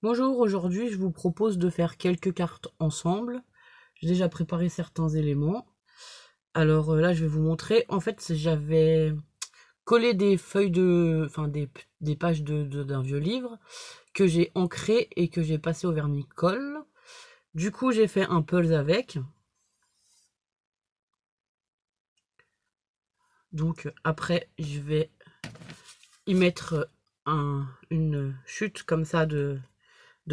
Bonjour, aujourd'hui je vous propose de faire quelques cartes ensemble. J'ai déjà préparé certains éléments. Alors là je vais vous montrer. En fait j'avais collé des feuilles enfin des pages d'un vieux livre que j'ai ancré et que j'ai passé au vernis-colle. Du coup j'ai fait un puzzle avec. Donc après je vais y mettre une chute comme ça de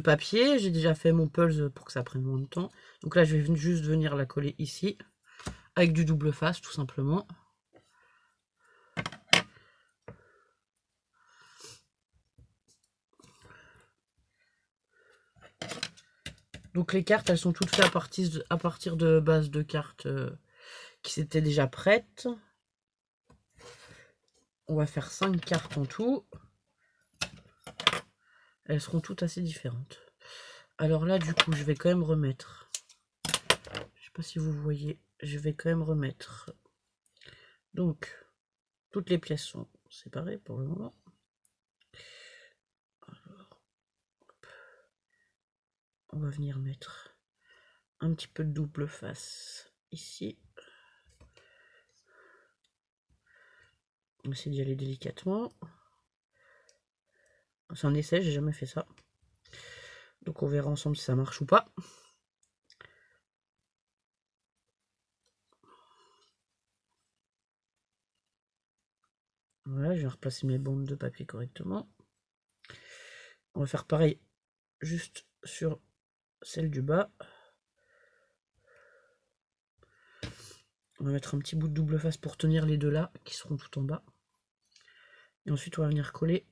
papier. J'ai déjà fait mon pulse pour que ça prenne moins de temps. Donc là, je vais juste venir la coller ici, avec du double face, tout simplement. Donc les cartes, elles sont toutes faites à partir de bases de cartes qui étaient déjà prêtes. On va faire 5 cartes en tout. Elles seront toutes assez différentes. Alors là, du coup, je vais quand même remettre... Je sais pas si vous voyez, je vais quand même remettre... Donc, toutes les pièces sont séparées pour le moment. Alors, on va venir mettre un petit peu de double face ici. On essaie d'y aller délicatement. C'est un essai, j'ai jamais fait ça. Donc on verra ensemble si ça marche ou pas. Voilà, je vais replacer mes bandes de papier correctement. On va faire pareil juste sur celle du bas. On va mettre un petit bout de double face pour tenir les deux là, qui seront tout en bas. Et ensuite on va venir coller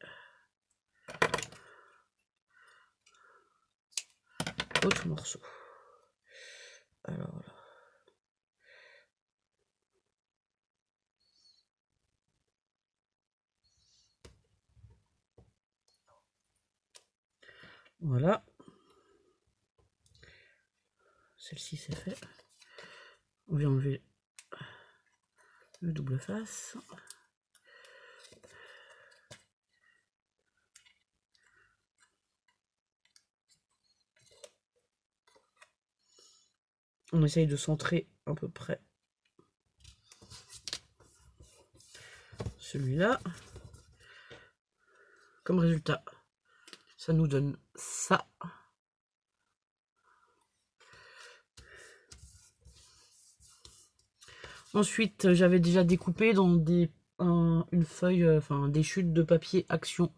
l'autre morceau. Alors là. Voilà. Celle-ci c'est fait. On vient enlever le double face. On essaye de centrer à peu près celui-là. Comme résultat, ça nous donne ça. Ensuite, j'avais déjà découpé dans une feuille, enfin des chutes de papier Action,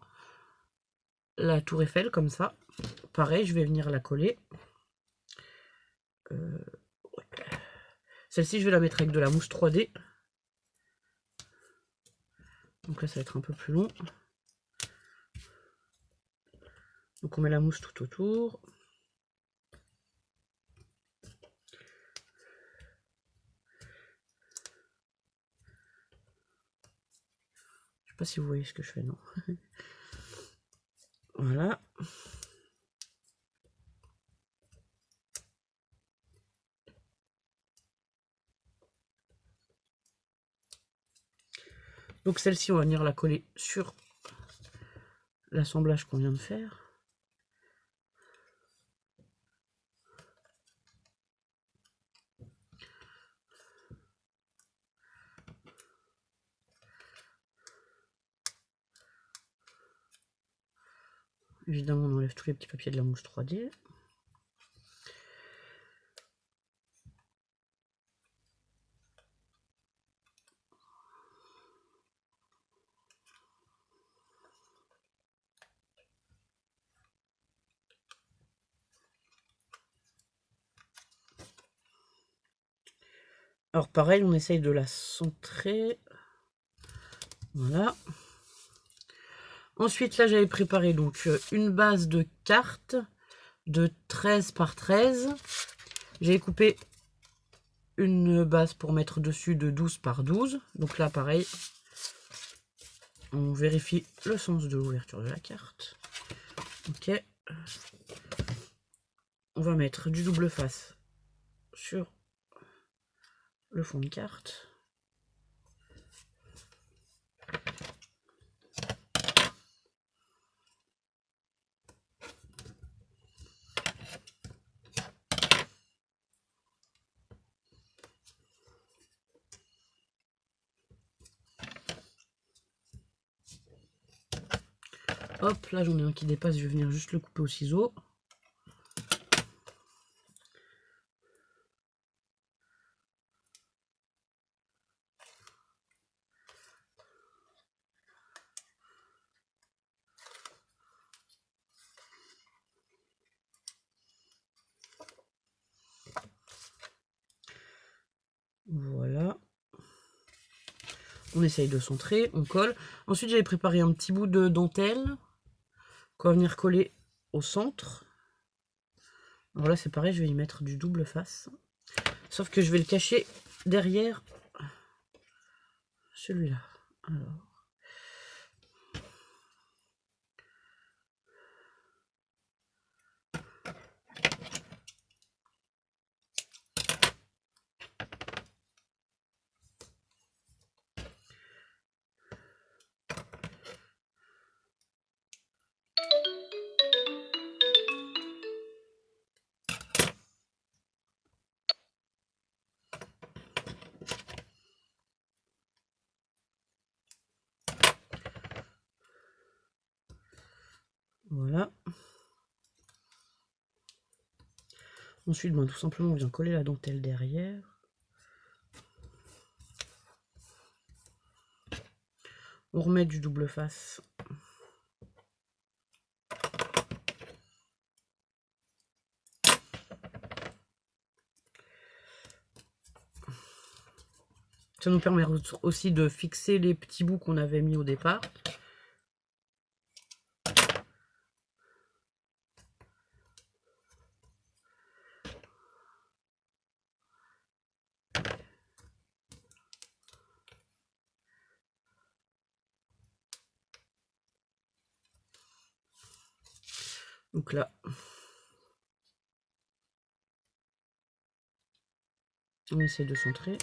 la tour Eiffel comme ça. Pareil, je vais venir la coller. Ouais. Celle-ci, je vais la mettre avec de la mousse 3D. Donc là, ça va être un peu plus long. Donc on met la mousse tout autour. Je sais pas si vous voyez ce que je fais, non. Voilà. Donc celle-ci, on va venir la coller sur l'assemblage qu'on vient de faire. Évidemment, on enlève tous les petits papiers de la mousse 3D. Alors pareil, on essaye de la centrer. Voilà. Ensuite, là, j'avais préparé donc une base de cartes de 13 par 13. J'ai coupé une base pour mettre dessus de 12 par 12. Donc là, pareil, on vérifie le sens de l'ouverture de la carte. Ok. On va mettre du double face sur le fond de carte. Hop, là j'en ai un qui dépasse, je vais venir juste le couper au ciseau. Voilà. On essaye de centrer, on colle. Ensuite, j'avais préparé un petit bout de dentelle qu'on va venir coller au centre. Alors là, c'est pareil, je vais y mettre du double face. Sauf que je vais le cacher derrière celui-là. Alors. Voilà. Ensuite, tout simplement, on vient coller la dentelle derrière. On remet du double face. Ça nous permet aussi de fixer les petits bouts qu'on avait mis au départ. Donc là, on essaie de centrer.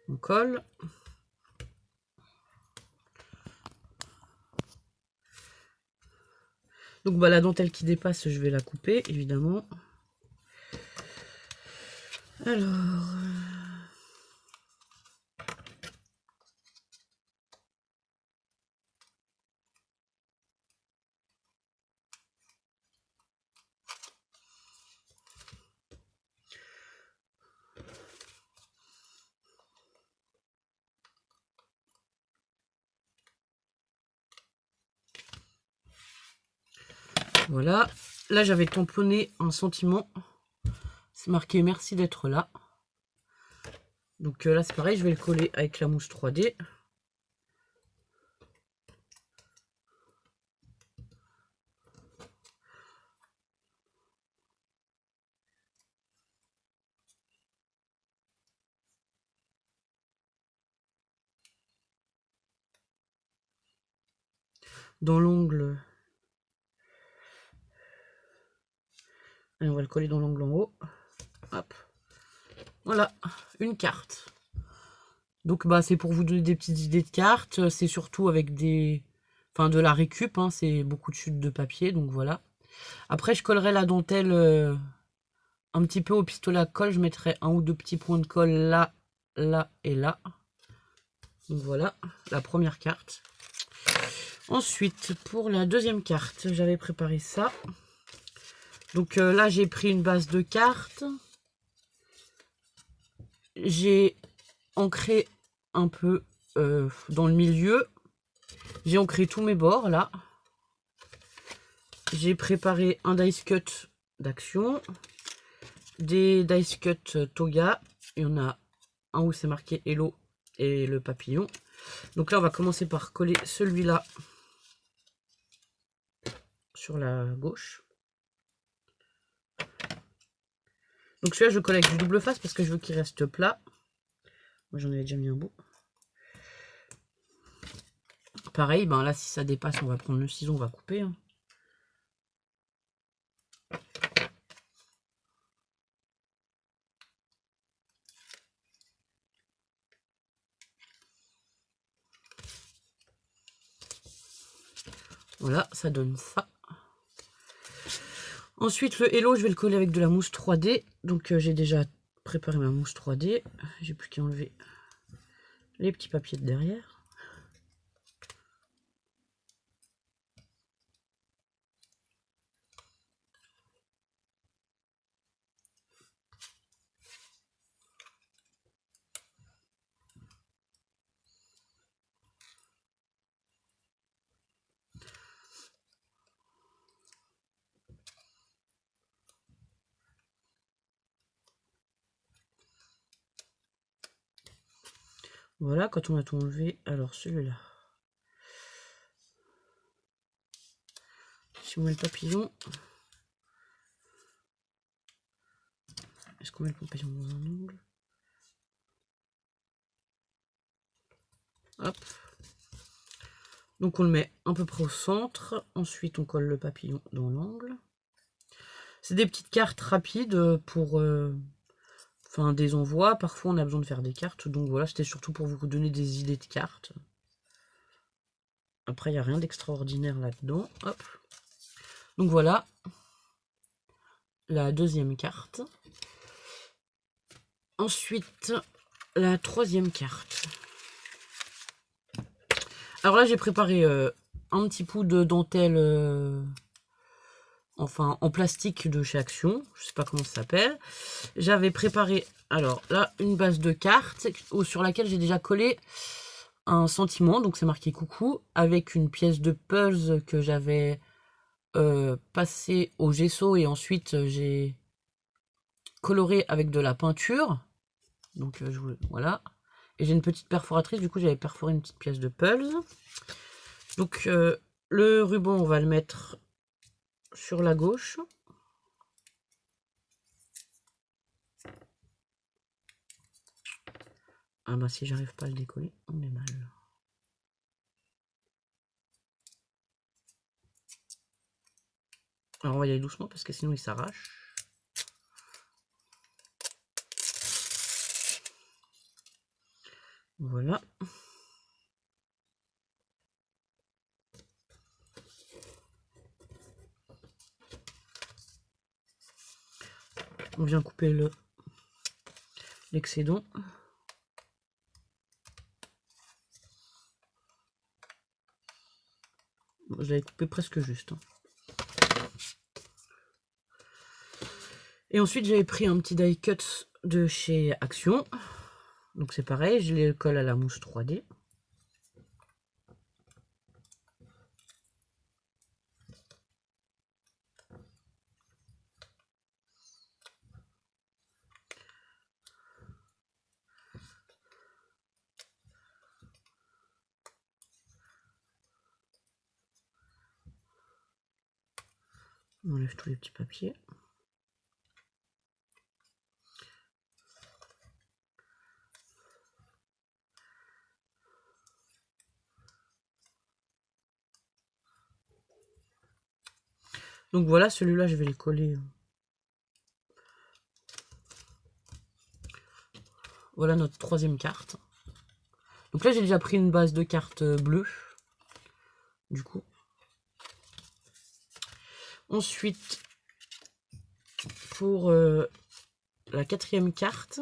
On colle. Donc la dentelle qui dépasse, je vais la couper, évidemment. Alors... Voilà. Là, j'avais tamponné un sentiment. C'est marqué merci d'être là. Donc là, c'est pareil, je vais le coller avec la mousse 3D. Dans l'ongle. Et on va le coller dans l'angle en haut. Hop. Voilà, une carte. Donc c'est pour vous donner des petites idées de cartes. C'est surtout avec de la récup. Hein, c'est beaucoup de chutes de papier, donc voilà. Après, je collerai la dentelle un petit peu au pistolet à colle. Je mettrai un ou deux petits points de colle là, là et là. Donc voilà, la première carte. Ensuite, pour la deuxième carte, j'avais préparé ça. Donc là, j'ai pris une base de cartes. J'ai ancré un peu dans le milieu. J'ai ancré tous mes bords, là. J'ai préparé un dice cut d'action. Des dice cut Toga. Il y en a un où c'est marqué Hello et le papillon. Donc là, on va commencer par coller celui-là sur la gauche. Donc celui-là, je colle avec du double face parce que je veux qu'il reste plat. Moi, j'en avais déjà mis un bout. Pareil, là, si ça dépasse, on va prendre le ciseau, on va couper. Hein. Voilà, ça donne ça. Ensuite, le Hello, je vais le coller avec de la mousse 3D. Donc, j'ai déjà préparé ma mousse 3D. J'ai plus qu'à enlever les petits papiers de derrière. Voilà, quand on a tout enlevé, alors celui-là. Si on met le papillon, est-ce qu'on met le papillon dans un angle? Hop. Donc on le met à peu près au centre. Ensuite on colle le papillon dans l'angle. C'est des petites cartes rapides pour des envois. Parfois on a besoin de faire des cartes. Donc voilà, c'était surtout pour vous donner des idées de cartes. Après il n'y a rien d'extraordinaire là-dedans. Hop. Donc voilà la deuxième carte. Ensuite la troisième carte. Alors là j'ai préparé un petit bout de dentelle en plastique de chez Action, je sais pas comment ça s'appelle. J'avais préparé, alors là, une base de cartes sur laquelle j'ai déjà collé un sentiment, donc c'est marqué coucou, avec une pièce de puzzle que j'avais passé au gesso et ensuite j'ai coloré avec de la peinture. Donc voilà. Et j'ai une petite perforatrice, du coup j'avais perforé une petite pièce de puzzle. Donc le ruban, on va le mettre sur la gauche. Ah bah si j'arrive pas à le décoller, on est mal. Alors on va y aller doucement parce que sinon il s'arrache. Voilà. On vient couper l'excédent. Je l'avais coupé presque juste. Et ensuite j'avais pris un petit die cut de chez Action. Donc c'est pareil, je les colle à la mousse 3D. On enlève tous les petits papiers. Donc voilà, celui-là je vais le coller. Voilà notre troisième carte. Donc là j'ai déjà pris une base de cartes bleues. Du coup. Ensuite, pour la quatrième carte,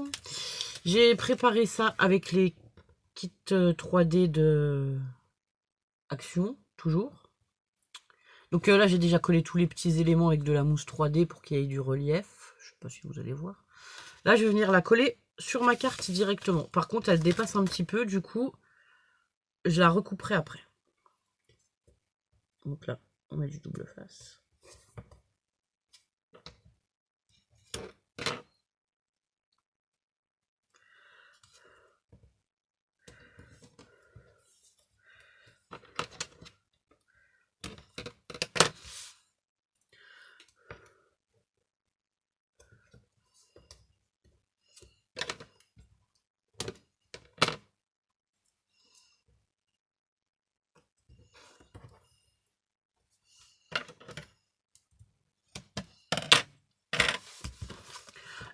j'ai préparé ça avec les kits 3D de Action, toujours. Donc là, j'ai déjà collé tous les petits éléments avec de la mousse 3D pour qu'il y ait du relief. Je sais pas si vous allez voir. Là, je vais venir la coller sur ma carte directement. Par contre, elle dépasse un petit peu, du coup, je la recouperai après. Donc là, on met du double face.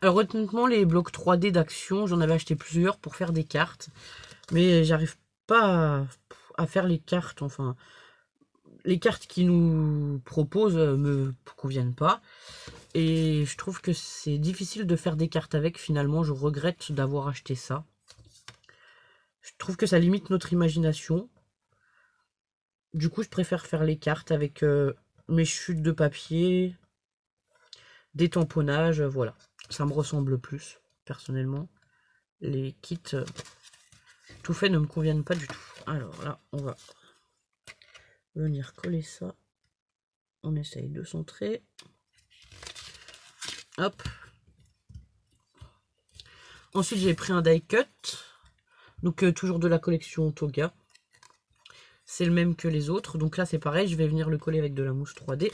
Alors honnêtement, les blocs 3D d'Action, j'en avais acheté plusieurs pour faire des cartes. Mais j'arrive pas à faire les cartes, enfin... Les cartes qu'ils nous proposent me conviennent pas. Et je trouve que c'est difficile de faire des cartes avec, finalement. Je regrette d'avoir acheté ça. Je trouve que ça limite notre imagination. Du coup, je préfère faire les cartes avec mes chutes de papier, des tamponnages, voilà. Ça me ressemble plus, personnellement. Les kits tout fait ne me conviennent pas du tout. Alors là, on va venir coller ça. On essaye de centrer. Hop. Ensuite, j'ai pris un die cut. Donc toujours de la collection Toga. C'est le même que les autres. Donc là c'est pareil, je vais venir le coller avec de la mousse 3D.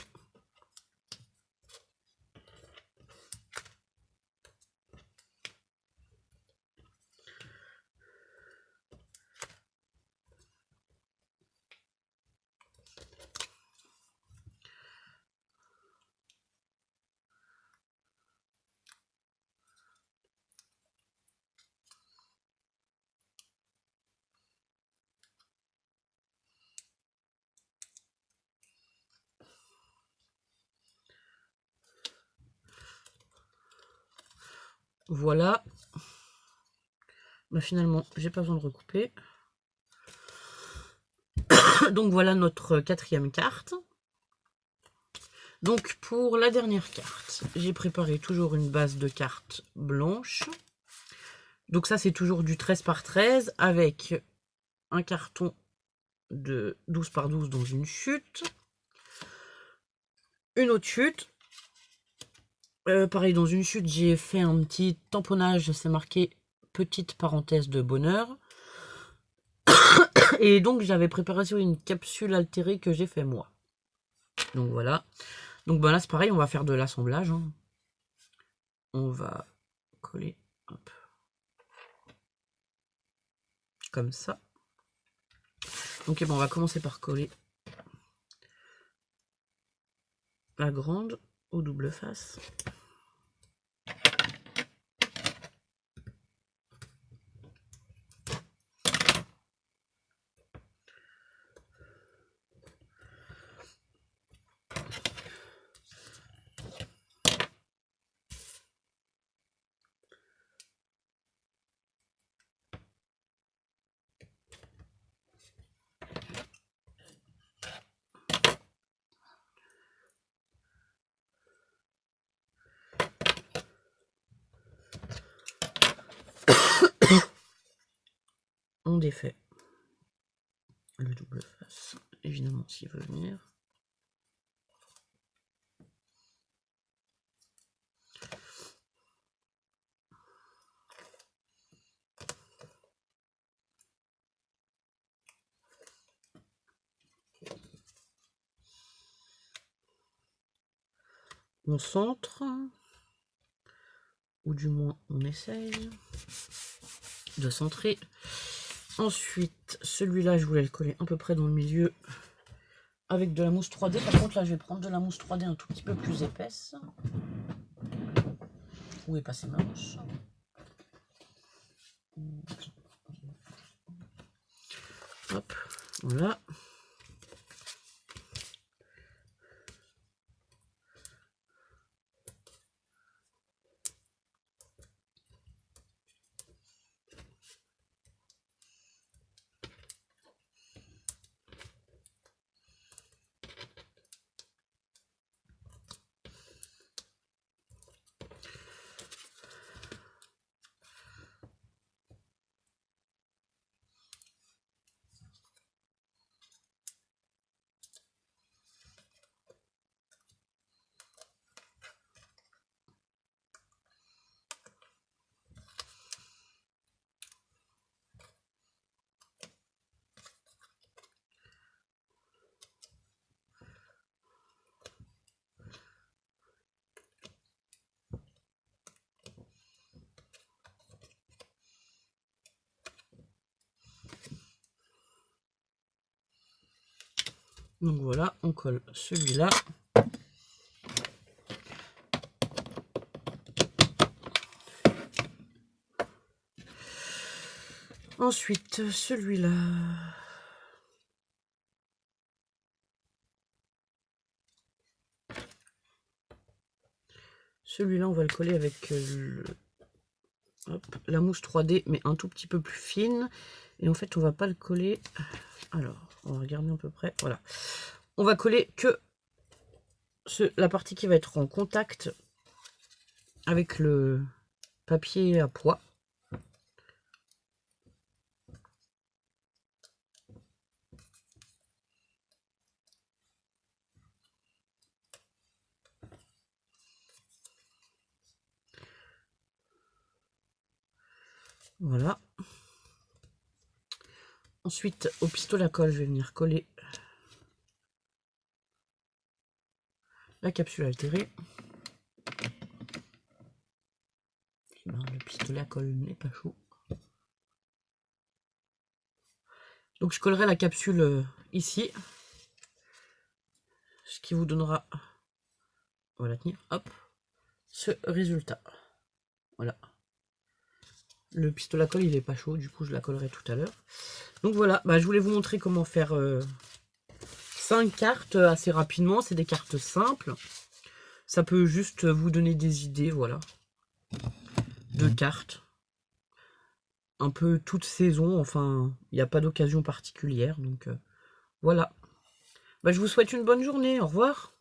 Voilà. Bah, finalement, j'ai pas besoin de recouper. Donc voilà notre 4e carte. Donc pour la dernière carte, j'ai préparé toujours une base de cartes blanche. Donc ça c'est toujours du 13 par 13 avec un carton de 12 par 12 dans une chute. Une autre chute. Pareil, dans une chute, j'ai fait un petit tamponnage, c'est marqué petite parenthèse de bonheur. Et donc j'avais préparé sur une capsule altérée que j'ai fait moi. Donc voilà. Donc ben là c'est pareil, on va faire de l'assemblage. Hein. On va coller, hop, comme ça. Donc on va commencer par coller la grande au double face. On défait le double face, évidemment s'il veut venir. On centre, ou du moins on essaye de centrer. Ensuite, celui-là, je voulais le coller à peu près dans le milieu avec de la mousse 3D. Par contre, là, je vais prendre de la mousse 3D un tout petit peu plus épaisse. Où est passée ma mousse? Hop, voilà. Donc voilà, on colle celui-là. Ensuite, celui-là. Celui-là, on va le coller avec la mousse 3D, mais un tout petit peu plus fine. Et en fait, on va pas le coller. Alors, on va regarder à peu près. Voilà. On va coller que la partie qui va être en contact avec le papier à pois. Voilà. Ensuite, au pistolet à colle, je vais venir coller la capsule altérée. Et ben, le pistolet à colle n'est pas chaud. Donc je collerai la capsule ici. Ce qui vous donnera, on va la tenir, hop, ce résultat. Voilà. Le pistolet à colle, il est pas chaud, du coup je la collerai tout à l'heure. Donc voilà, bah, je voulais vous montrer comment faire 5 cartes assez rapidement. C'est des cartes simples. Ça peut juste vous donner des idées, voilà, de cartes. Un peu toute saison, enfin, il n'y a pas d'occasion particulière. Donc voilà. Bah, je vous souhaite une bonne journée, au revoir.